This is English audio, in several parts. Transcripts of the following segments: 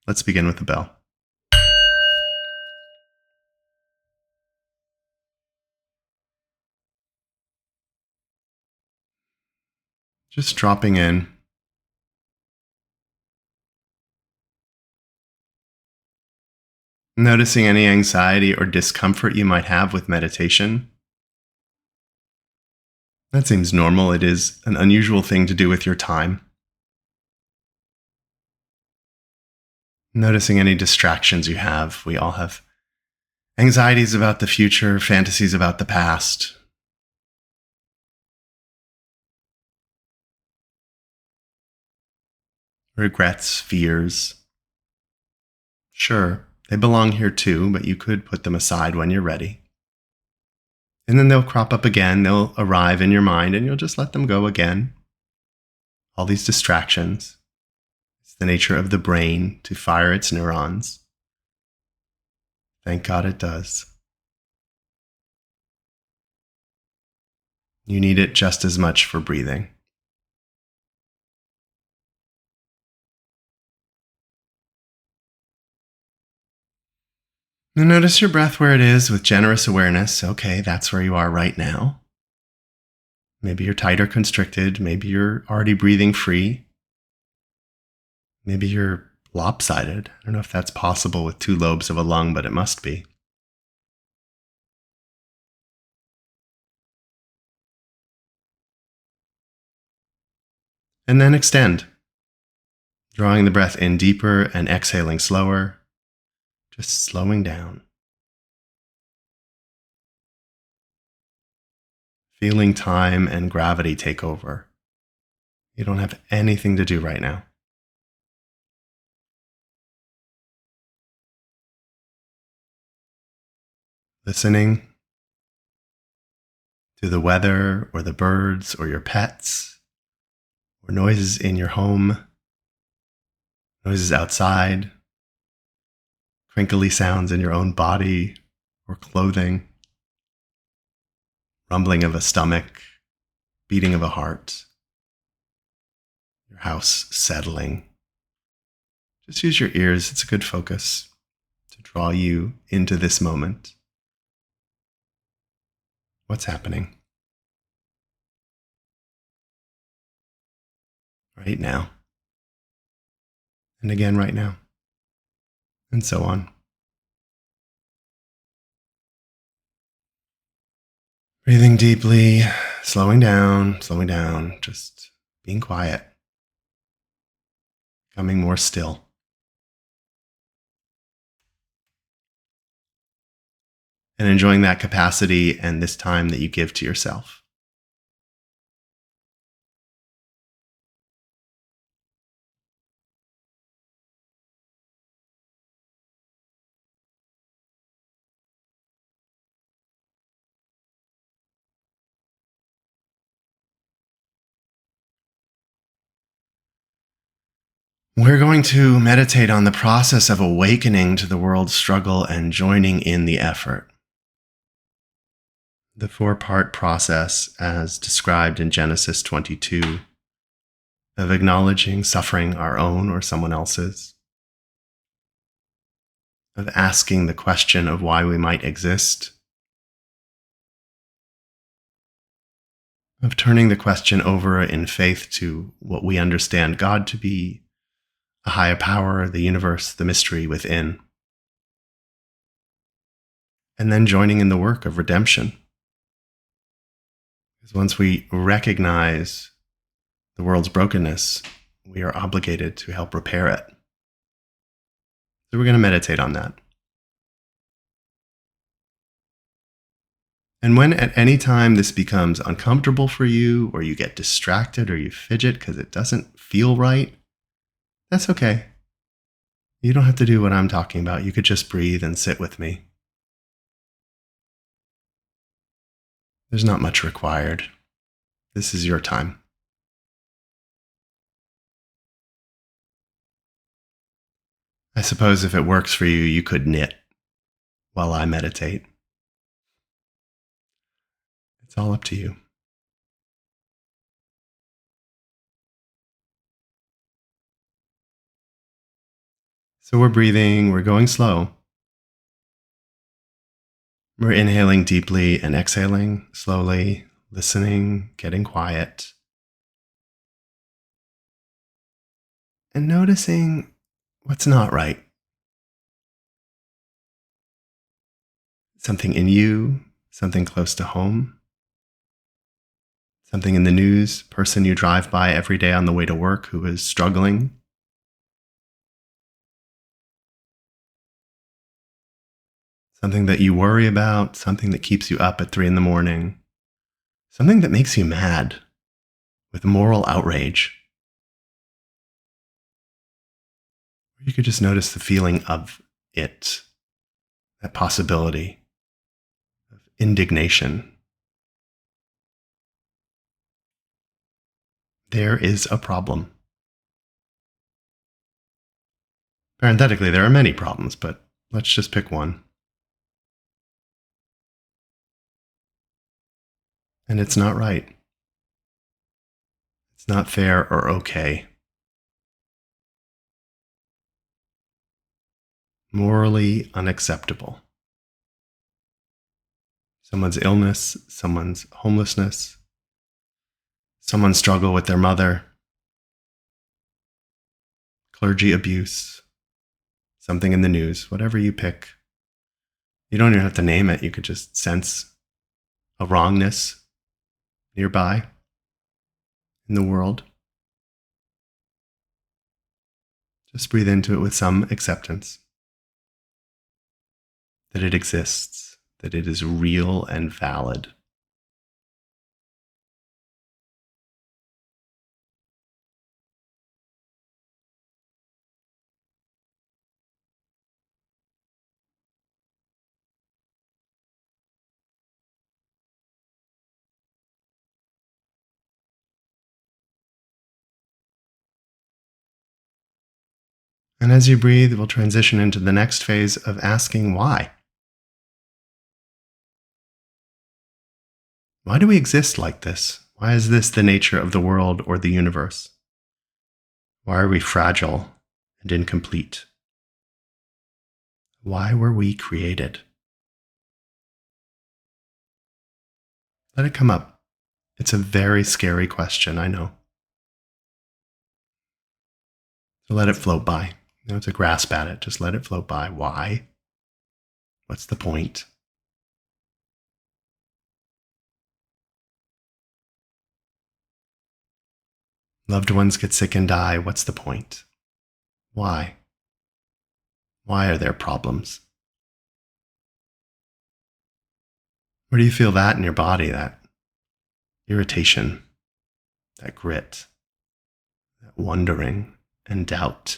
Let's begin with the bell. Just dropping in, noticing any anxiety or discomfort you might have with meditation. That seems normal. It is an unusual thing to do with your time. Noticing any distractions you have. We all have anxieties about the future, fantasies about the past. Regrets, fears. Sure, they belong here too, but you could put them aside when you're ready. And then they'll crop up again, they'll arrive in your mind, and you'll just let them go again. All these distractions. It's the nature of the brain to fire its neurons. Thank God it does. You need it just as much for breathing. Now notice your breath where it is with generous awareness. Okay, that's where you are right now. Maybe you're tight or constricted. Maybe you're already breathing free. Maybe you're lopsided. I don't know if that's possible with two lobes of a lung, but it must be. And then extend, drawing the breath in deeper and exhaling slower, just slowing down. Feeling time and gravity take over. You don't have anything to do right now. Listening to the weather or the birds or your pets or noises in your home, noises outside, crinkly sounds in your own body or clothing, rumbling of a stomach, beating of a heart, your house settling. Just use your ears. It's a good focus to draw you into this moment. What's happening right now? And again right now. And so on. Breathing deeply, slowing down, just being quiet, becoming more still. And enjoying that capacity and this time that you give to yourself. We're going to meditate on the process of awakening to the world's struggle and joining in the effort. The four-part process, as described in Genesis 22, of acknowledging suffering, our own or someone else's, of asking the question of why we might exist, of turning the question over in faith to what we understand God to be, a higher power, the universe, the mystery within, and then joining in the work of redemption. Because once we recognize the world's brokenness, we are obligated to help repair it. So we're going to meditate on that. And when at any time this becomes uncomfortable for you, or you get distracted, or you fidget because it doesn't feel right, that's okay. You don't have to do what I'm talking about. You could just breathe and sit with me. There's not much required. This is your time. I suppose if it works for you, you could knit while I meditate. It's all up to you. So we're breathing, we're going slow. We're inhaling deeply and exhaling slowly, listening, getting quiet, and noticing what's not right. Something in you, something close to home, something in the news, person you drive by every day on the way to work who is struggling. Something that you worry about, something that keeps you up at 3 in the morning, something that makes you mad with moral outrage. You could just notice the feeling of it, that possibility of indignation. There is a problem. Parenthetically, there are many problems, but let's just pick one. And it's not right. It's not fair or okay. Morally unacceptable. Someone's illness, someone's homelessness, someone's struggle with their mother, clergy abuse, something in the news, whatever you pick. You don't even have to name it. You could just sense a wrongness nearby in the world. Just breathe into it with some acceptance that it exists, that it is real and valid. And as you breathe, we'll transition into the next phase of asking why. Why do we exist like this? Why is this the nature of the world or the universe? Why are we fragile and incomplete? Why were we created? Let it come up. It's a very scary question, I know. So let it float by. You know, to grasp at it, just let it float by. Why? What's the point? Loved ones get sick and die. What's the point? Why? Why are there problems? Where do you feel that in your body, that irritation, that grit, that wondering and doubt?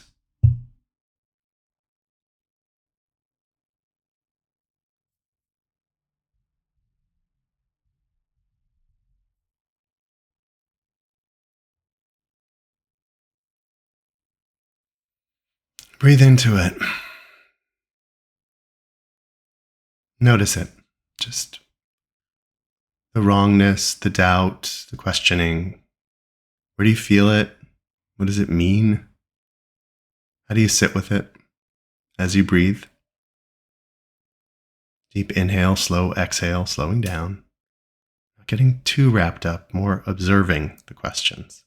Breathe into it. Notice it. Just the wrongness, the doubt, the questioning. Where do you feel it? What does it mean? How do you sit with it as you breathe? Deep inhale, slow exhale, slowing down. Not getting too wrapped up, more observing the questions.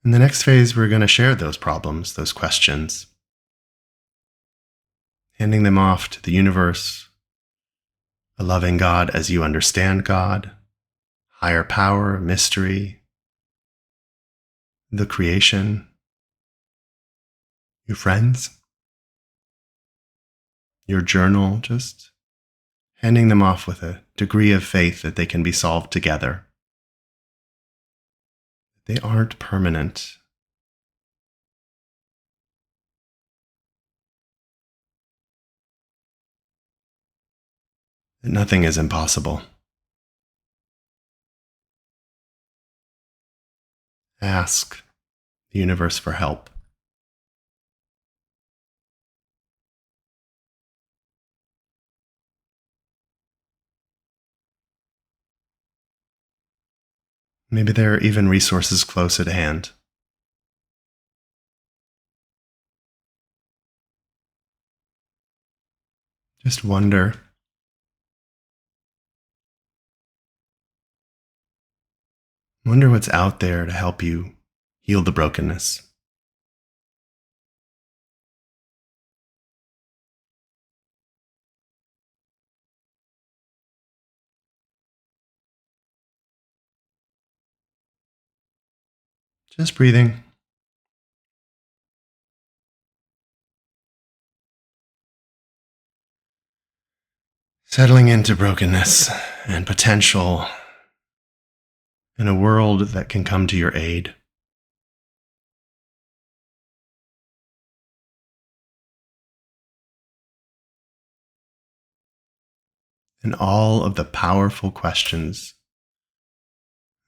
In the next phase, we're going to share those problems, those questions, handing them off to the universe, a loving God as you understand God, higher power, mystery, the creation, your friends, your journal, just handing them off with a degree of faith that they can be solved together. They aren't permanent. That nothing is impossible. Ask the universe for help. Maybe there are even resources close at hand. Just wonder what's out there to help you heal the brokenness. Just breathing, settling into brokenness and potential in a world that can come to your aid. And all of the powerful questions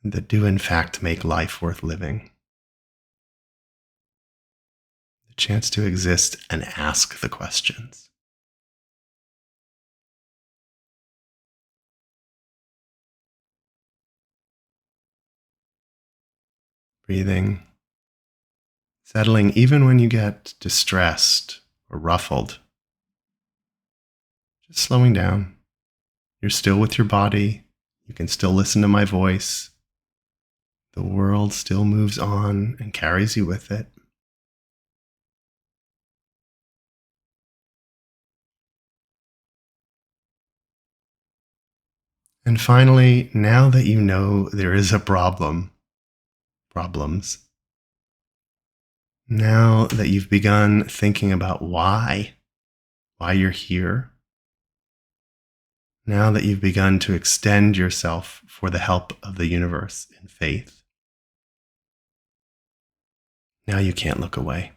that do, in fact, make life worth living. The chance to exist and ask the questions. Breathing, settling even when you get distressed or ruffled. Just slowing down. You're still with your body. You can still listen to my voice. The world still moves on and carries you with it. And finally, now that you know there is a problems, now that you've begun thinking about why you're here, now that you've begun to extend yourself for the help of the universe in faith, now you can't look away.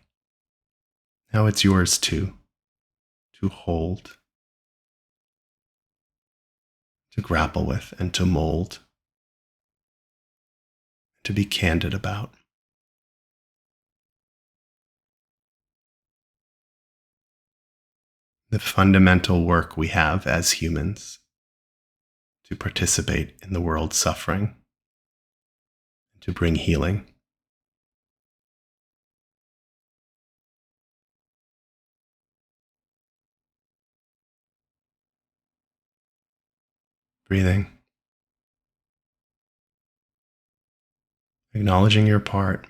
Now it's yours too, to hold, to grapple with, and to mold, to be candid about. The fundamental work we have as humans to participate in the world's suffering, to bring healing. Breathing, acknowledging your part,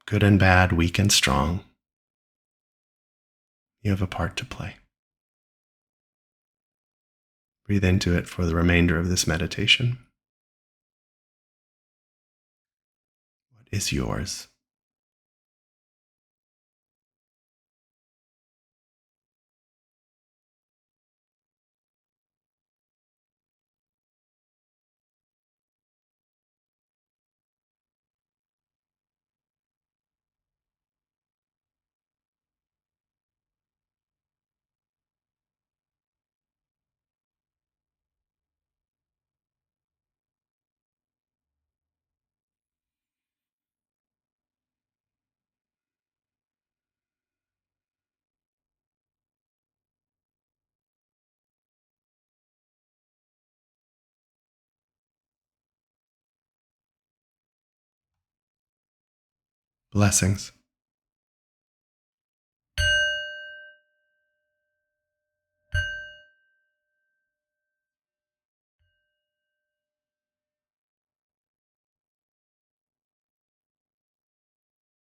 good and bad, weak and strong. You have a part to play. Breathe into it for the remainder of this meditation. What is yours? Blessings.